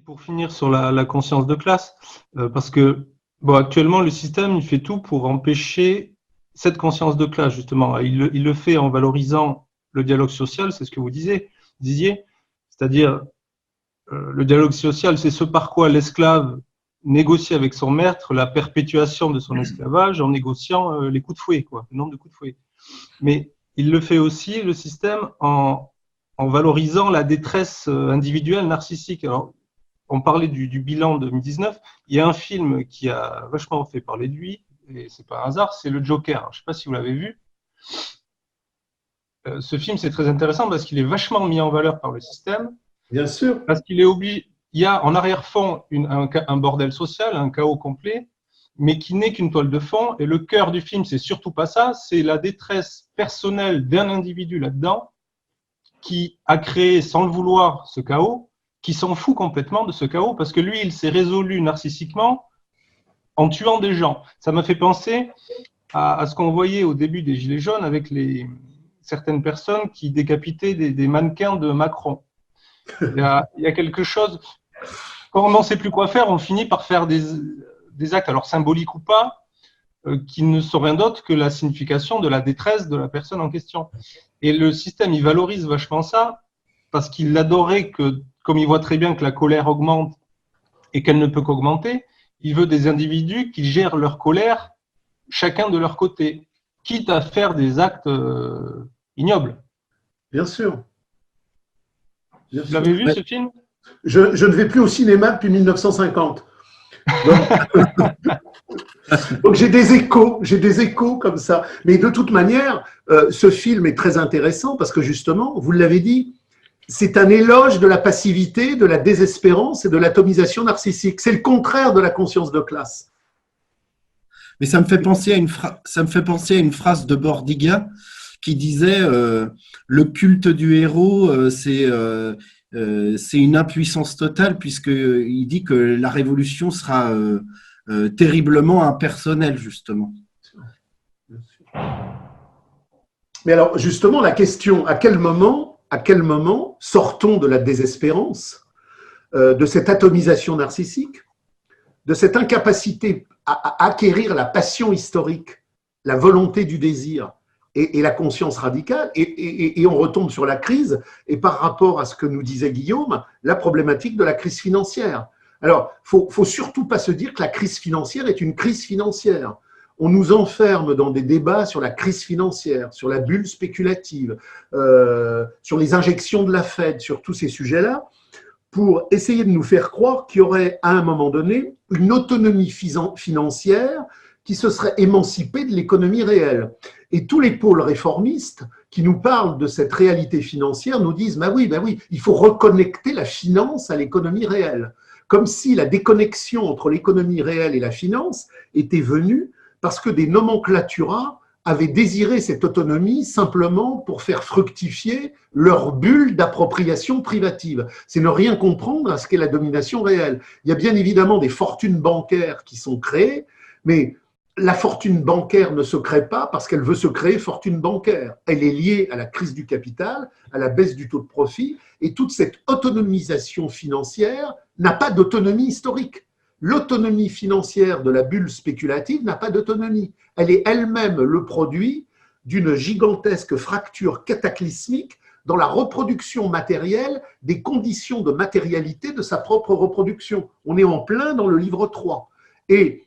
Pour finir sur la conscience de classe, parce que bon, actuellement, le système, il fait tout pour empêcher cette conscience de classe, justement. Il le fait en valorisant le dialogue social, c'est ce que vous disiez, c'est-à-dire le dialogue social, c'est ce par quoi l'esclave négocie avec son maître la perpétuation de son esclavage en négociant les coups de fouet, quoi, le nombre de coups de fouet. Mais il le fait aussi, le système, en valorisant la détresse individuelle narcissique. Alors, on parlait du bilan 2019. Il y a un film qui a vachement fait parler de lui, et c'est pas un hasard, c'est le Joker. Je ne sais pas si vous l'avez vu. Ce film, c'est très intéressant parce qu'il est vachement mis en valeur par le système. Bien sûr. Parce qu'il est obligé. Il y a en arrière-fond un bordel social, un chaos complet, mais qui n'est qu'une toile de fond. Et le cœur du film, c'est surtout pas ça, c'est la détresse personnelle d'un individu là-dedans qui a créé sans le vouloir ce chaos, qui s'en fout complètement de ce chaos, parce que lui, il s'est résolu narcissiquement en tuant des gens. Ça m'a fait penser à ce qu'on voyait au début des Gilets jaunes avec certaines personnes qui décapitaient des mannequins de Macron. Il y a quelque chose, quand on n'en sait plus quoi faire, on finit par faire des actes, alors symboliques ou pas, qui ne sont rien d'autre que la signification de la détresse de la personne en question. Et le système, il valorise vachement ça, parce qu'il adorait que, comme il voit très bien que la colère augmente et qu'elle ne peut qu'augmenter, il veut des individus qui gèrent leur colère chacun de leur côté, quitte à faire des actes ignobles. Bien sûr. Vous l'avez vu, ce film ? Je ne vais plus au cinéma depuis 1950. Donc j'ai des échos comme ça. Mais de toute manière, ce film est très intéressant parce que justement, vous l'avez dit, c'est un éloge de la passivité, de la désespérance et de l'atomisation narcissique. C'est le contraire de la conscience de classe. Mais ça me fait penser à une phrase de Bordiga qui disait le culte du héros, c'est une impuissance totale, puisqu'il dit que la révolution sera terriblement impersonnelle, justement. Mais alors, justement, la question, à quel moment sortons de la désespérance, de cette atomisation narcissique, de cette incapacité à acquérir la passion historique, la volonté du désir et la conscience radicale, et on retombe sur la crise, et par rapport à ce que nous disait Guillaume, la problématique de la crise financière. Alors, faut surtout pas se dire que la crise financière est une crise financière. On nous enferme dans des débats sur la crise financière, sur la bulle spéculative, sur les injections de la Fed, sur tous ces sujets-là, pour essayer de nous faire croire qu'il y aurait à un moment donné une autonomie financière qui se serait émancipée de l'économie réelle. Et tous les pôles réformistes qui nous parlent de cette réalité financière nous disent bah oui, il faut reconnecter la finance à l'économie réelle. Comme si la déconnexion entre l'économie réelle et la finance était venue parce que des nomenclaturas avaient désiré cette autonomie simplement pour faire fructifier leur bulle d'appropriation privative. C'est ne rien comprendre à ce qu'est la domination réelle. Il y a bien évidemment des fortunes bancaires qui sont créées, mais la fortune bancaire ne se crée pas parce qu'elle veut se créer fortune bancaire. Elle est liée à la crise du capital, à la baisse du taux de profit, et toute cette autonomisation financière n'a pas d'autonomie historique. L'autonomie financière de la bulle spéculative n'a pas d'autonomie. Elle est elle-même le produit d'une gigantesque fracture cataclysmique dans la reproduction matérielle des conditions de matérialité de sa propre reproduction. On est en plein dans le livre 3. Et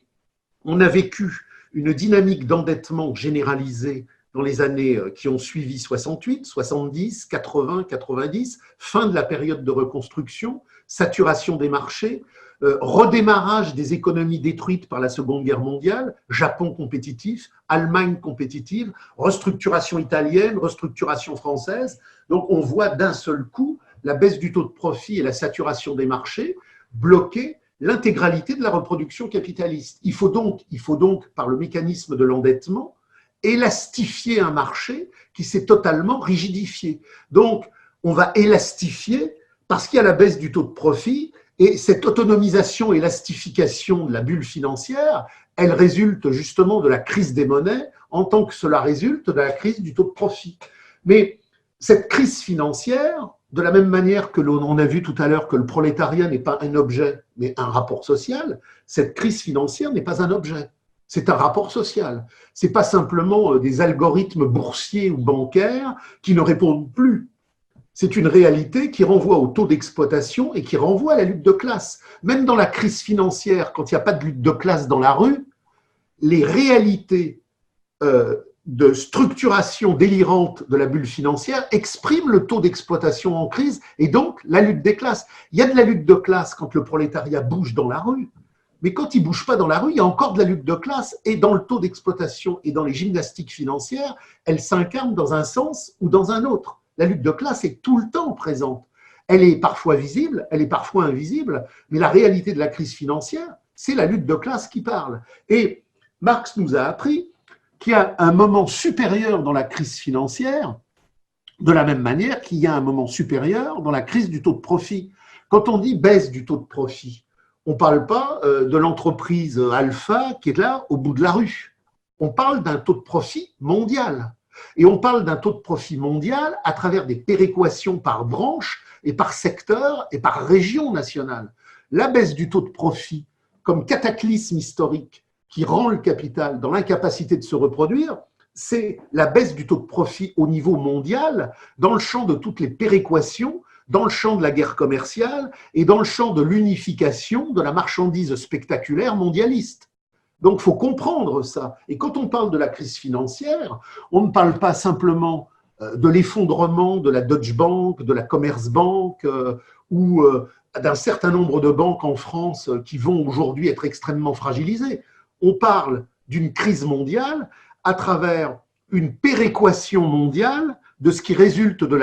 on a vécu une dynamique d'endettement généralisée dans les années qui ont suivi 68, 70, 80, 90, fin de la période de reconstruction, saturation des marchés, redémarrage des économies détruites par la Seconde Guerre mondiale, Japon compétitif, Allemagne compétitive, restructuration italienne, restructuration française. Donc on voit d'un seul coup la baisse du taux de profit et la saturation des marchés bloquer l'intégralité de la reproduction capitaliste. Il faut donc, par le mécanisme de l'endettement, élastifier un marché qui s'est totalement rigidifié. Donc, on va élastifier parce qu'il y a la baisse du taux de profit, et cette autonomisation, élastification de la bulle financière, elle résulte justement de la crise des monnaies, en tant que cela résulte de la crise du taux de profit. Mais cette crise financière, de la même manière que l'on a vu tout à l'heure que le prolétariat n'est pas un objet, mais un rapport social, cette crise financière n'est pas un objet. C'est un rapport social. Ce n'est pas simplement des algorithmes boursiers ou bancaires qui ne répondent plus. C'est une réalité qui renvoie au taux d'exploitation et qui renvoie à la lutte de classe. Même dans la crise financière, quand il n'y a pas de lutte de classe dans la rue, les réalités de structuration délirante de la bulle financière expriment le taux d'exploitation en crise et donc la lutte des classes. Il y a de la lutte de classe quand le prolétariat bouge dans la rue. Mais quand il ne bouge pas dans la rue, il y a encore de la lutte de classe. Et dans le taux d'exploitation et dans les gymnastiques financières, elle s'incarne dans un sens ou dans un autre. La lutte de classe est tout le temps présente. Elle est parfois visible, elle est parfois invisible, mais la réalité de la crise financière, c'est la lutte de classe qui parle. Et Marx nous a appris qu'il y a un moment supérieur dans la crise financière, de la même manière qu'il y a un moment supérieur dans la crise du taux de profit. Quand on dit baisse du taux de profit, on ne parle pas de l'entreprise alpha qui est là au bout de la rue. On parle d'un taux de profit mondial. Et on parle d'un taux de profit mondial à travers des péréquations par branche et par secteur et par région nationale. La baisse du taux de profit comme cataclysme historique qui rend le capital dans l'incapacité de se reproduire, c'est la baisse du taux de profit au niveau mondial dans le champ de toutes les péréquations, dans le champ de la guerre commerciale et dans le champ de l'unification de la marchandise spectaculaire mondialiste. Donc, il faut comprendre ça. Et quand on parle de la crise financière, on ne parle pas simplement de l'effondrement de la Deutsche Bank, de la Commerzbank ou d'un certain nombre de banques en France qui vont aujourd'hui être extrêmement fragilisées. On parle d'une crise mondiale à travers une péréquation mondiale de ce qui résulte de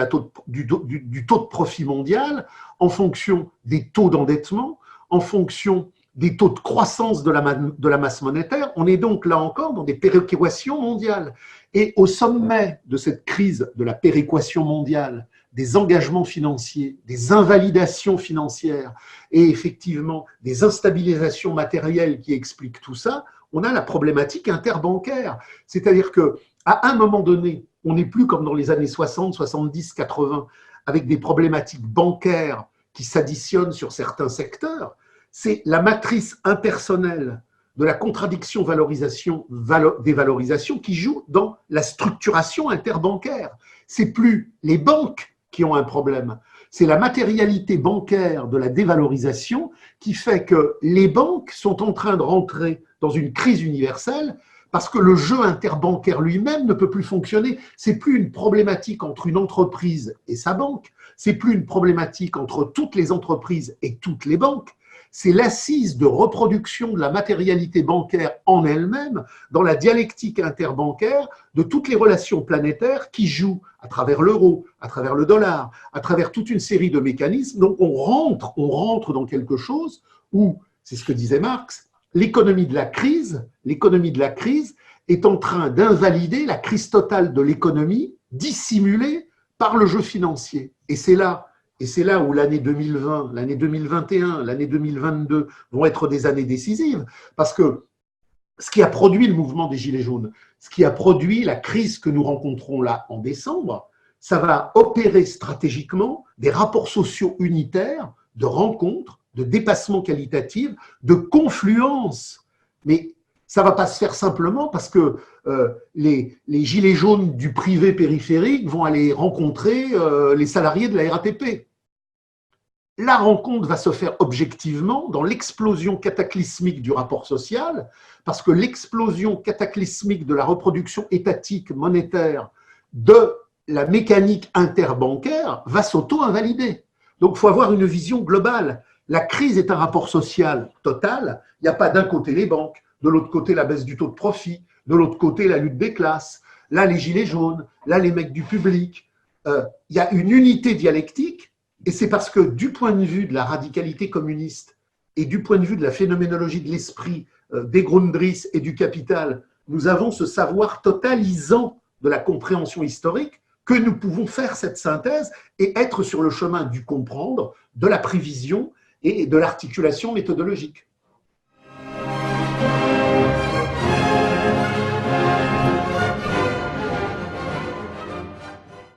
du taux de profit mondial en fonction des taux d'endettement, en fonction des taux de croissance de la masse monétaire. On est donc là encore dans des péréquations mondiales. Et au sommet de cette crise de la péréquation mondiale, des engagements financiers, des invalidations financières et effectivement des instabilisations matérielles qui expliquent tout ça, on a la problématique interbancaire. C'est-à-dire qu'à un moment donné, on n'est plus comme dans les années 60, 70, 80, avec des problématiques bancaires qui s'additionnent sur certains secteurs. C'est la matrice impersonnelle de la contradiction valorisation-dévalorisation qui joue dans la structuration interbancaire. C'est plus les banques qui ont un problème, c'est la matérialité bancaire de la dévalorisation qui fait que les banques sont en train de rentrer dans une crise universelle parce que le jeu interbancaire lui-même ne peut plus fonctionner. C'est plus une problématique entre une entreprise et sa banque, c'est plus une problématique entre toutes les entreprises et toutes les banques. C'est l'assise de reproduction de la matérialité bancaire en elle-même dans la dialectique interbancaire de toutes les relations planétaires qui jouent à travers l'euro, à travers le dollar, à travers toute une série de mécanismes. Donc on rentre dans quelque chose où, c'est ce que disait Marx, l'économie de la crise est en train d'invalider la crise totale de l'économie dissimulée par le jeu financier. Et c'est là où l'année 2020, l'année 2021, l'année 2022 vont être des années décisives, parce que ce qui a produit le mouvement des Gilets jaunes, ce qui a produit la crise que nous rencontrons là en décembre, ça va opérer stratégiquement des rapports sociaux unitaires, de rencontres, de dépassement qualitatif, de confluence. Mais ça ne va pas se faire simplement parce que les gilets jaunes du privé périphérique vont aller rencontrer les salariés de la RATP. La rencontre va se faire objectivement dans l'explosion cataclysmique du rapport social, parce que l'explosion cataclysmique de la reproduction étatique monétaire de la mécanique interbancaire va s'auto-invalider. Donc, il faut avoir une vision globale. La crise est un rapport social total. Il n'y a pas d'un côté les banques, de l'autre côté la baisse du taux de profit, de l'autre côté la lutte des classes, là les gilets jaunes, là les mecs du public. Il y a une unité dialectique, et c'est parce que du point de vue de la radicalité communiste et du point de vue de la phénoménologie de l'esprit des Grundrisse et du Capital, nous avons ce savoir totalisant de la compréhension historique que nous pouvons faire cette synthèse et être sur le chemin du comprendre, de la prévision et de l'articulation méthodologique.